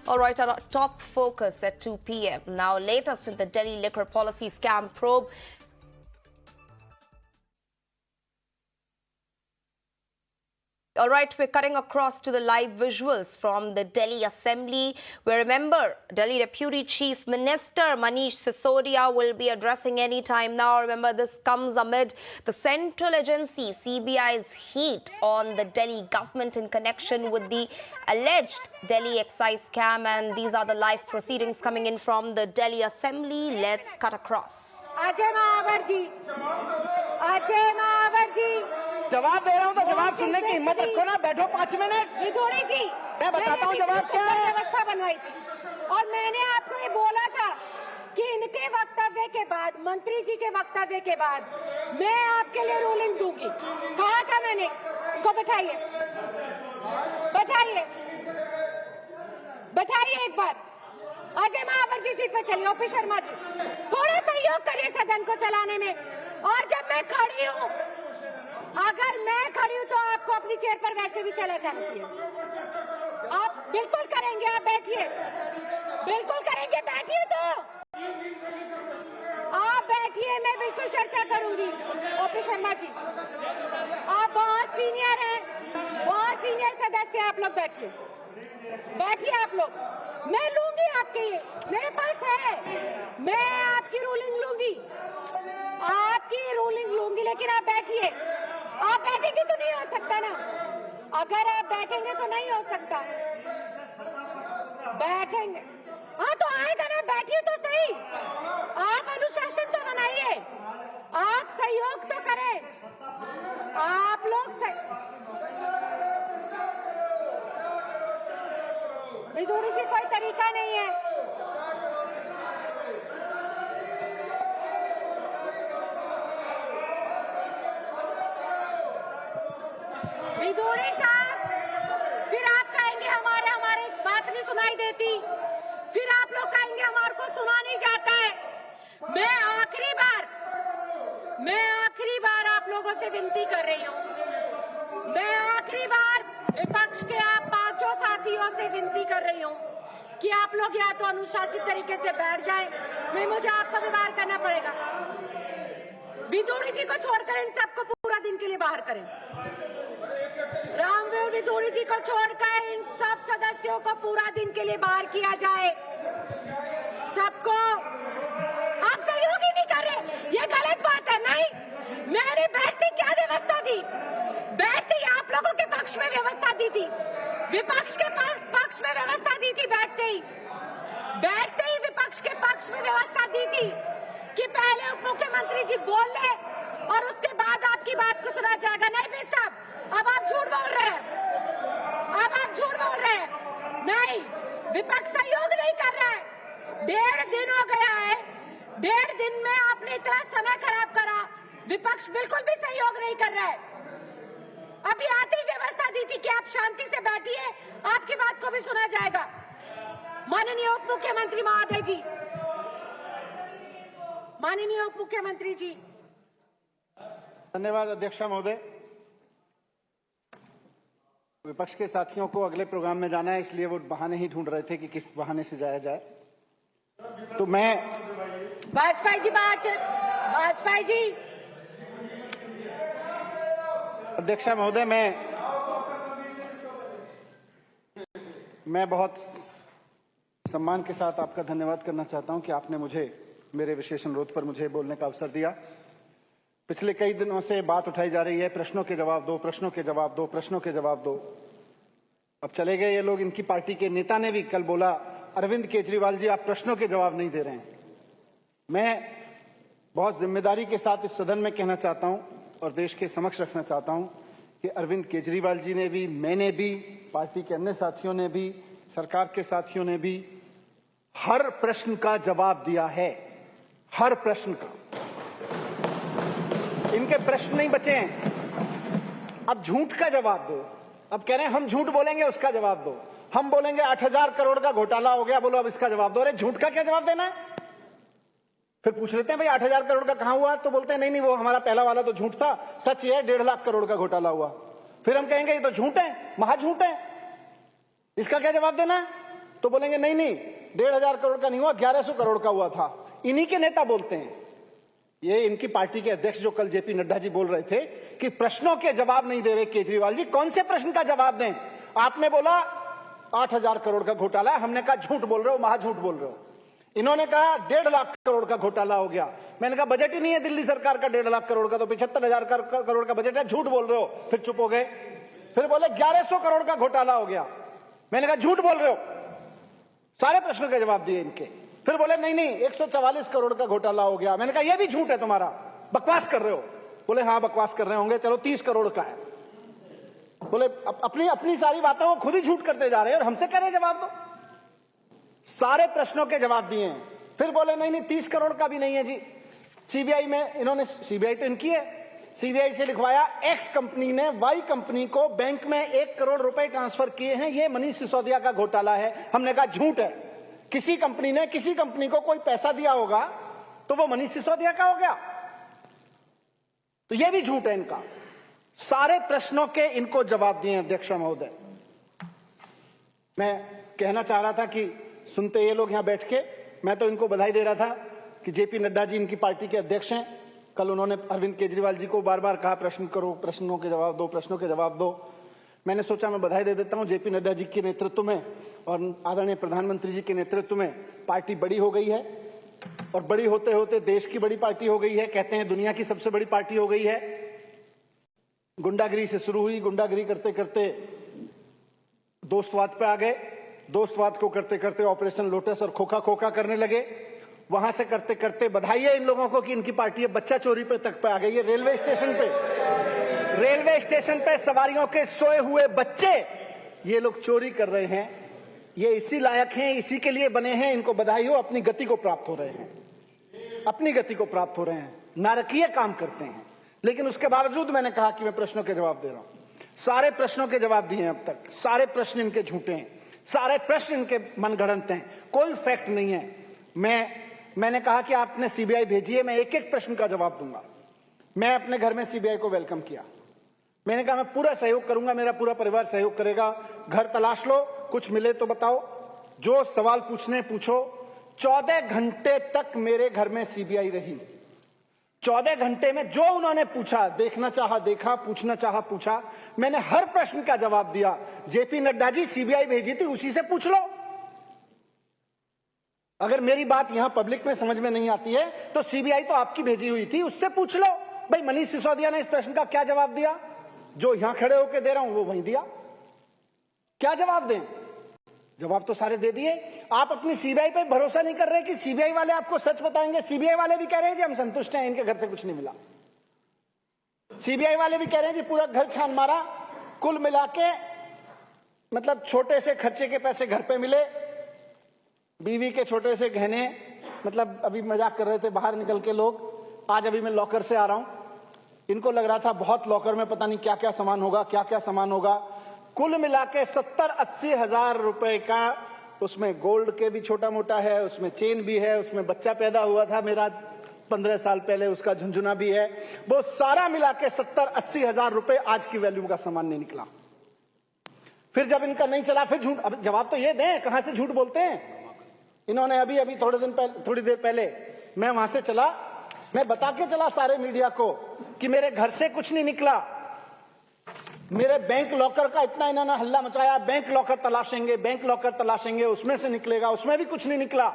All right, our top focus at 2 p.m. Now, latest in the Delhi liquor policy scam probe. All right, we're cutting across to the live visuals from the Delhi Assembly, where, remember, Delhi Deputy Chief Minister Manish Sisodia will be addressing any time now. Remember, this comes amid the central agency CBI's heat on the Delhi government in connection with the alleged Delhi excise scam. And these are the live proceedings coming in from the Delhi Assembly. Let's cut across. Ajay Mahavar ji, Ajay Mahavar ji, जवाब दे रहा हूँ तो जवाब सुनने की हिम्मत रखो ना। बैठो 5 मिनट। विदोड़ी जी, मैं बताता हूँ जवाब क्या है। व्यवस्था बनवाई थी और मैंने आपको ये बोला था कि इनके वक्तव्य के बाद, मंत्री जी के वक्तव्य के बाद मैं आपके लिए रूलिंग दूंगी। कहा था मैंने। इनको बैठाइए, बैठाइए, बैठाइए एक बार। अजय महावर जी सीट पे चलिए। ओपी शर्मा जी, थोड़ा सहयोग करिए सदन को चलाने में। और जब मैं खड़ी हूँ, अगर मैं खड़ी हूँ तो आपको अपनी चेयर पर वैसे भी चला जाना चाहिए। आप बिल्कुल करेंगे, आप बैठिए, बिल्कुल करेंगे, बैठिए तो आप बैठिए, मैं बिल्कुल चर्चा करूंगी। ओपी शर्मा जी, आप बहुत सीनियर हैं, बहुत सीनियर सदस्य, आप लोग बैठिए, बैठिए आप लोग। मैं लूंगी आपके, मेरे पास है, मैं आपकी रूलिंग लूंगी, आपकी रूलिंग लूंगी, लेकिन आप बैठिए। आप बैठेंगे तो नहीं हो सकता ना। अगर आप बैठेंगे तो नहीं हो सकता। बैठेंगे, हाँ तो आएगा ना। बैठिए तो सही। आप अनुशासन तो बनाइए, आप सहयोग तो करें। आप लोग विदुरी जी, कोई तरीका नहीं है। विदुरी साहब, फिर आप कहेंगे हमारी बात नहीं सुनाई देती, फिर आप लोग कहेंगे हमारे को सुना नहीं जाता है। मैं आखिरी बार आप लोगों से विनती कर रही हूँ। मैं आखिरी बार विपक्ष के आप 5 साथियों से विनती कर रही हूँ कि आप लोग या तो अनुशासित तरीके से बैठ जाएं, नहीं मुझे आपका व्यवहार करना पड़ेगा। विदुरी जी को छोड़कर इन सबको पूरा दिन के लिए बाहर करें। रामवीर विदुरी जी को छोड़कर इन सब सदस्यों को पूरा दिन के लिए बाहर किया जाए। सबको आप सहयोग ही नहीं कर रहे, ये गलत बात है। नहीं, मैंने बैठते क्या व्यवस्था दी? बैठते ही आप लोगों के पक्ष में व्यवस्था दी थी, विपक्ष के पक्ष में व्यवस्था दी थी। बैठते ही विपक्ष के पक्ष में व्यवस्था दी थी कि पहले उप मुख्यमंत्री जी बोल ले और उसके बाद आपकी बात को सुना जाएगा। नहीं भाई साहब, अब आप झूठ बोल रहे हैं, अब आप झूठ बोल रहे हैं। नहीं, विपक्ष सहयोग नहीं कर रहा है। 1.5 दिन हो गया है, 1.5 दिन में आपने इतना समय खराब करा, विपक्ष बिल्कुल भी सहयोग नहीं कर रहा है। अभी आते ही व्यवस्था दी थी कि आप शांति से बैठिए, आपकी बात को भी सुना जाएगा। माननीय उप मुख्यमंत्री महोदय जी, माननीय उप मुख्यमंत्री जी। धन्यवाद अध्यक्ष महोदय। विपक्ष के साथियों को अगले प्रोग्राम में जाना है, इसलिए वो बहाने ही ढूंढ रहे थे कि किस बहाने से जाया जाए। तो मैं वाजपेयी जी, अध्यक्ष महोदय, मैं बहुत सम्मान के साथ आपका धन्यवाद करना चाहता हूं कि आपने मुझे मेरे विशेष अनुरोध पर मुझे बोलने का अवसर दिया। पिछले कई दिनों से बात उठाई जा रही है, प्रश्नों के जवाब दो, प्रश्नों के जवाब दो, प्रश्नों के जवाब दो। अब चले गए ये लोग। इनकी पार्टी के नेता ने भी कल बोला, अरविंद केजरीवाल जी आप प्रश्नों के जवाब नहीं दे रहे हैं। मैं बहुत जिम्मेदारी के साथ इस सदन में कहना चाहता हूं और देश के समक्ष रखना चाहता हूं कि अरविंद केजरीवाल जी ने भी, मैंने भी, पार्टी के अन्य साथियों ने भी, सरकार के साथियों ने भी हर प्रश्न का जवाब दिया है, हर प्रश्न का। इनके प्रश्न नहीं बचे हैं। अब झूठ का जवाब दो। अब कह रहे हैं हम झूठ बोलेंगे, उसका जवाब दो। हम बोलेंगे 8,000 करोड़ का घोटाला हो गया, बोलो अब इसका जवाब दो। अरे झूठ का क्या जवाब देना है? फिर पूछ लेते हैं भाई 8,000 करोड़ का कहां हुआ, तो बोलते हैं नहीं वो हमारा पहला वाला तो झूठ था, सच ये है 1.5 लाख करोड़ का घोटाला हुआ। फिर हम कहेंगे ये तो झूठ है, महाझूठ है, इसका क्या जवाब देना है? तो बोलेंगे नहीं नहीं 1,500 करोड़ का नहीं हुआ, 1100 करोड़ का हुआ था। इन्हीं के नेता बोलते हैं, ये इनकी पार्टी के अध्यक्ष जो कल जेपी नड्डा जी बोल रहे थे कि प्रश्नों के जवाब नहीं दे रहे केजरीवाल जी। कौन से प्रश्न का जवाब दें? आपने बोला 8,000 करोड़ का घोटाला, हमने कहा झूठ बोल रहे हो, महा झूठ बोल रहे हो। इन्होंने कहा 1.5 लाख करोड़ का घोटाला हो गया। मैंने कहा बजट ही नहीं है दिल्ली सरकार का 1.5 लाख करोड़ का, तो 75,000 करोड़ का बजट है, झूठ बोल रहे हो। फिर चुप हो गए। फिर बोले 1,100 करोड़ का घोटाला हो गया। मैंने कहा झूठ बोल रहे हो। सारे प्रश्नों के जवाब दिए इनके। फिर बोले नहीं नहीं 144 करोड़ का घोटाला हो गया। मैंने कहा यह भी झूठ है तुम्हारा, बकवास कर रहे हो। बोले हाँ बकवास कर रहे होंगे, चलो 30 करोड़ का है। बोले अपनी अपनी सारी बातों को खुद ही झूठ करते जा रहे हैं और हमसे कह रहे जवाब दो। सारे प्रश्नों के जवाब दिए हैं। फिर बोले नहीं नहीं 30 करोड़ का भी नहीं है जी। सीबीआई में इन्होंने, सीबीआई तो इनकी है, सीबीआई से लिखवाया एक्स कंपनी ने वाई कंपनी को बैंक में 1 करोड़ रुपए ट्रांसफर किए हैं, ये मनीष सिसोदिया का घोटाला है। हमने कहा झूठ है। किसी कंपनी ने किसी कंपनी को कोई पैसा दिया होगा तो वो मनीष सिसोदिया का हो गया, तो ये भी झूठ है इनका। सारे प्रश्नों के इनको जवाब दिए अध्यक्ष महोदय। मैं कहना चाह रहा था कि सुनते ये लोग यहां बैठ के, मैं तो इनको बधाई दे रहा था कि जेपी नड्डा जी इनकी पार्टी के अध्यक्ष हैं। कल उन्होंने अरविंद केजरीवाल जी को बार बार कहा प्रश्न करो, प्रश्नों के जवाब दो, प्रश्नों के जवाब दो। मैंने सोचा मैं बधाई दे देता हूं जेपी नड्डा जी के नेतृत्व में और आदरणीय प्रधानमंत्री जी के नेतृत्व में पार्टी बड़ी हो गई है और बड़ी होते होते देश की बड़ी पार्टी हो गई है। कहते हैं दुनिया की सबसे बड़ी पार्टी हो गई है। गुंडागिरी से शुरू हुई, गुंडागिरी करते करते दोस्तवाद पे आ गए, दोस्तवाद को करते करते ऑपरेशन लोटस और खोखा खोखा करने लगे। वहां से करते करते बधाई है इन लोगों को कि इनकी पार्टी बच्चा चोरी पे तक पे आ गई है। रेलवे स्टेशन पे सवारियों के सोए हुए बच्चे ये लोग चोरी कर रहे हैं। ये इसी लायक हैं, इसी के लिए बने हैं। इनको बधाई हो, अपनी गति को प्राप्त हो रहे हैं, अपनी गति को प्राप्त हो रहे हैं। नारकीय काम करते हैं, लेकिन उसके बावजूद मैंने कहा कि मैं प्रश्नों के जवाब दे रहा हूं। सारे प्रश्नों के जवाब दिए हैं अब तक। सारे प्रश्न इनके झूठे हैं, सारे प्रश्न इनके मनगढ़ंत हैं, कोई फैक्ट नहीं है। मैंने कहा कि आपने सीबीआई भेजी है, मैं एक एक प्रश्न का जवाब दूंगा। मैं अपने घर में सीबीआई को वेलकम किया। मैंने कहा मैं पूरा सहयोग करूंगा, मेरा पूरा परिवार सहयोग करेगा। घर तलाश लो, कुछ मिले तो बताओ, जो सवाल पूछने पूछो। 14 घंटे तक मेरे घर में सीबीआई रही। 14 घंटे में जो उन्होंने पूछा, देखना चाहा देखा, पूछना चाहा पूछा। मैंने हर प्रश्न का जवाब दिया। जेपी नड्डा जी सीबीआई भेजी थी, उसी से पूछ लो। अगर मेरी बात यहां पब्लिक में समझ में नहीं आती है तो सीबीआई तो आपकी भेजी हुई थी, उससे पूछ लो। भाई मनीष सिसोदिया ने इस प्रश्न का क्या जवाब दिया? जो यहां खड़े होकर दे रहा हूं वो वहीं दिया। क्या जवाब दें? जवाब तो सारे दे दिए। आप अपनी सीबीआई पे भरोसा नहीं कर रहे कि सीबीआई वाले आपको सच बताएंगे। सीबीआई वाले भी कह रहे हैं जी हम संतुष्ट हैं, इनके घर से कुछ नहीं मिला। सीबीआई वाले भी कह रहे हैं जी पूरा घर छान मारा, कुल मिला के मतलब छोटे से खर्चे के पैसे घर पे मिले, बीवी के छोटे से गहने, मतलब अभी मजाक कर रहे थे बाहर निकल के लोग। आज अभी मैं लॉकर से आ रहा हूं, इनको लग रहा था बहुत लॉकर में पता नहीं क्या क्या सामान होगा, क्या क्या सामान होगा। कुल मिला के 70-80 हजार रुपए का, उसमें गोल्ड के भी छोटा मोटा है, उसमें चेन भी है, उसमें बच्चा पैदा हुआ था मेरा 15 साल पहले, उसका झुंझुना भी है। वो सारा मिला के 70-80 हजार रुपए आज की वैल्यू का सामान नहीं निकला। फिर जब इनका नहीं चला, फिर झूठ। अब जवाब तो ये दें, कहां से झूठ बोलते हैं? इन्होंने अभी थोड़ी देर पहले मैं वहां से चला, मैं बता के चला सारे मीडिया को कि मेरे घर से कुछ नहीं निकला। मेरे बैंक लॉकर का इतना इन्होंने हल्ला मचाया, बैंक लॉकर तलाशेंगे, बैंक लॉकर तलाशेंगे, उसमें से निकलेगा, उसमें भी कुछ नहीं निकला।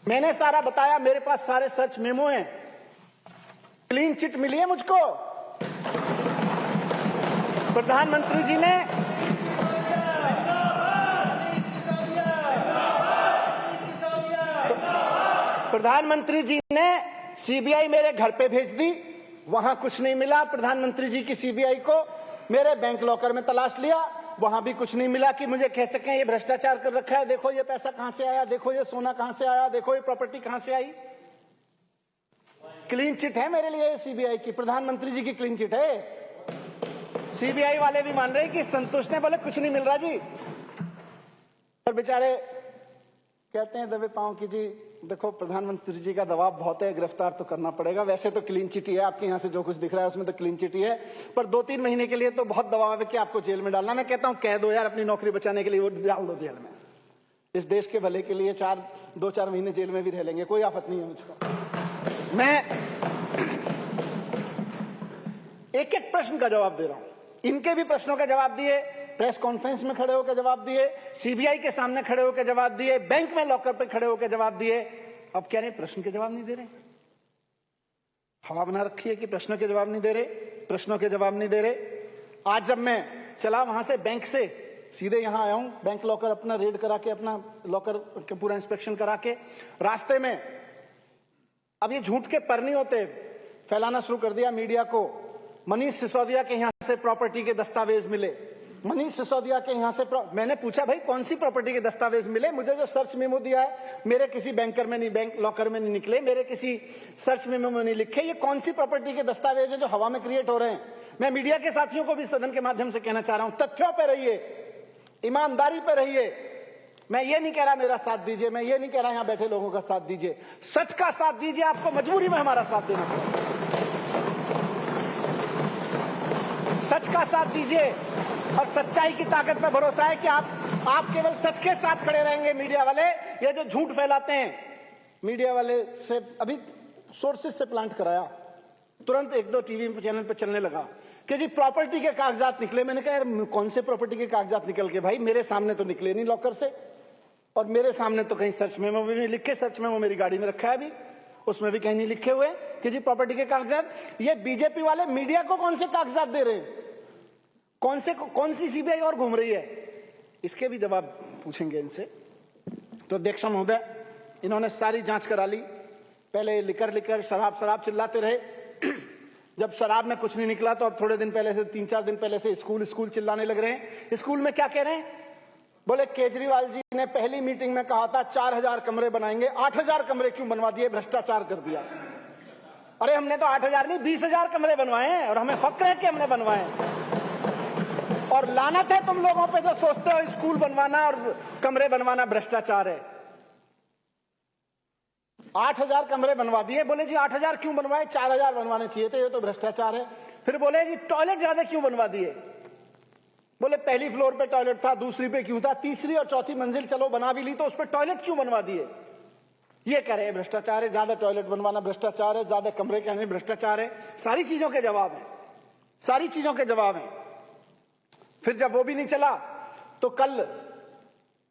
मैंने सारा बताया, मेरे पास सारे सर्च मेमो हैं, क्लीन चिट मिली है मुझको। प्रधानमंत्री जी ने सीबीआई मेरे घर पे भेज दी, वहां कुछ नहीं मिला। प्रधानमंत्री जी की सीबीआई को मेरे बैंक लॉकर में तलाश लिया, वहां भी कुछ नहीं मिला कि मुझे कह सकें ये भ्रष्टाचार कर रखा है, देखो ये पैसा कहां से आया, देखो ये सोना कहां से आया, देखो ये प्रॉपर्टी कहां से आई। क्लीन चिट है मेरे लिए सीबीआई की, प्रधानमंत्री जी की क्लीन चिट है। सीबीआई वाले भी मान रहे कि संतुष्ट है, बोले कुछ नहीं मिल रहा जी। और बेचारे कहते हैं दबे पांव की जी देखो प्रधानमंत्री जी का दबाव बहुत है, गिरफ्तार तो करना पड़ेगा। वैसे तो क्लीन चिट ही है, आपके यहां से जो कुछ दिख रहा है उसमें तो क्लीन चिट ही है, पर 2-3 महीने के लिए तो बहुत दबाव है कि आपको जेल में डालना। मैं कहता हूं कह दो यार, अपनी नौकरी बचाने के लिए वो डाल दो जेल में। इस देश के भले के लिए 2-4 महीने जेल में भी रह लेंगे, कोई आफत नहीं है मुझको। मैं एक एक प्रश्न का जवाब दे रहा हूं, इनके भी प्रश्नों का जवाब दिए, प्रेस कॉन्फ्रेंस में खड़े होकर जवाब दिए, सीबीआई के सामने खड़े होकर जवाब दिए, बैंक में लॉकर पे खड़े होकर जवाब दिए। अब कह रहे प्रश्न के जवाब नहीं दे रहे। हवा बना रखी है कि प्रश्नों के जवाब नहीं दे रहे, प्रश्नों के जवाब नहीं दे रहे। आज जब मैं चला वहां से, बैंक से सीधे यहां आया हूं, बैंक लॉकर अपना रेड करा के, अपना लॉकर का पूरा इंस्पेक्शन करा के, रास्ते में अब ये झूठ के पर नहीं होते, फैलाना शुरू कर दिया मीडिया को। मनीष सिसोदिया के यहां से प्रॉपर्टी के दस्तावेज मिले, मनीष सिसोदिया के यहां से मैंने पूछा भाई कौन सी प्रॉपर्टी के दस्तावेज मिले? मुझे जो सर्च मेमो दिया है मेरे किसी बैंकर में नहीं, बैंक लॉकर में नहीं निकले, मेरे किसी सर्च मेमो में नहीं लिखे। ये कौन सी प्रॉपर्टी के दस्तावेज है जो हवा में क्रिएट हो रहे हैं? मैं मीडिया के साथियों को भी सदन के माध्यम से कहना चाह रहा हूं, तथ्यों पर रहिए, ईमानदारी पर रहिए। मैं ये नहीं कह रहा मेरा साथ दीजिए, मैं ये नहीं कह रहा यहां बैठे लोगों का साथ दीजिए, सच का साथ दीजिए। आपको मजबूरी में हमारा साथ देना पड़ेगा, सच का साथ दीजिए और सच्चाई की ताकत पे भरोसा है कि आप केवल सच के साथ खड़े रहेंगे। मीडिया वाले ये जो झूठ फैलाते हैं, मीडिया वाले से अभी सोर्सेस से प्लांट कराया, तुरंत 1-2 टीवी चैनल पे चलने लगा कि जी प्रॉपर्टी के कागजात निकले। मैंने कहा यार कौन से प्रॉपर्टी के कागजात निकल के? भाई मेरे सामने तो निकले नहीं लॉकर से, और मेरे सामने तो कहीं सर्च मेमो में भी लिखे, सर्च मेमो मेरी गाड़ी में रखा है अभी, उसमें भी कहीं नहीं लिखे हुए कि जी प्रॉपर्टी के कागजात। ये बीजेपी वाले मीडिया को कौन से कागजात दे रहे हैं? कौन सी सीबीआई और घूम रही है? इसके भी जवाब पूछेंगे इनसे। तो अध्यक्ष महोदय, इन्होंने सारी जांच करा ली। पहले लिकर शराब चिल्लाते रहे, जब शराब में कुछ नहीं निकला तो अब थोड़े दिन पहले से, 3-4 दिन पहले से स्कूल चिल्लाने लग रहे हैं। स्कूल में क्या कह रहे हैं? बोले केजरीवाल जी ने पहली मीटिंग में कहा था 4000 कमरे बनाएंगे, 8000 कमरे क्यों बनवा दिए? भ्रष्टाचार कर दिया। अरे हमने तो 8000 नहीं 20,000 कमरे बनवाए हैं और हमें फक्र है कि हमने बनवाए हैं। और लानत है तुम लोगों पे जो सोचते हो स्कूल बनवाना और कमरे बनवाना भ्रष्टाचार है। 8000 कमरे बनवा दिए। बोले जी 8000 क्यों बनवाए? 4000 बनवाने चाहिए थे, ये तो भ्रष्टाचार है। फिर बोले जी टॉयलेट ज्यादा क्यों बनवा दिए? बोले पहली फ्लोर पे टॉयलेट था, दूसरी पे क्यों था? तीसरी और चौथी मंजिल चलो बना भी ली तो उस पर टॉयलेट क्यों बनवा दिए? ये कह रहे हैं भ्रष्टाचार है, ज्यादा टॉयलेट बनवाना भ्रष्टाचार है, ज्यादा कमरे कहने भ्रष्टाचार है। सारी चीजों के जवाब है, सारी चीजों के जवाब है। फिर जब वो भी नहीं चला तो कल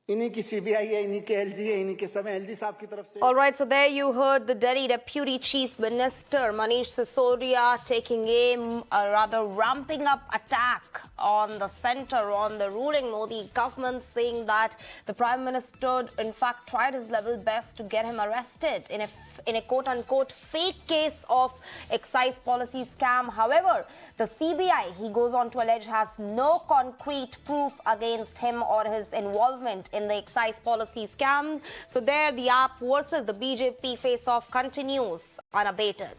इन्हीं की सीबीआई है, इन्हीं के एलजी है, इन्हीं के समय एलजी साहब की तरफ से। All right, so there you heard the Delhi Deputy Chief Minister Manish Sisodia taking aim, rather ramping up attack on the centre, on the ruling Modi government, saying that the Prime Minister in fact tried his level best to get him arrested in a quote-unquote fake case of excise policy scam. However, the CBI, he goes on to allege, has no concrete proof against him or his involvement in the excise policy scam. So there the AAP versus the BJP face-off continues unabated.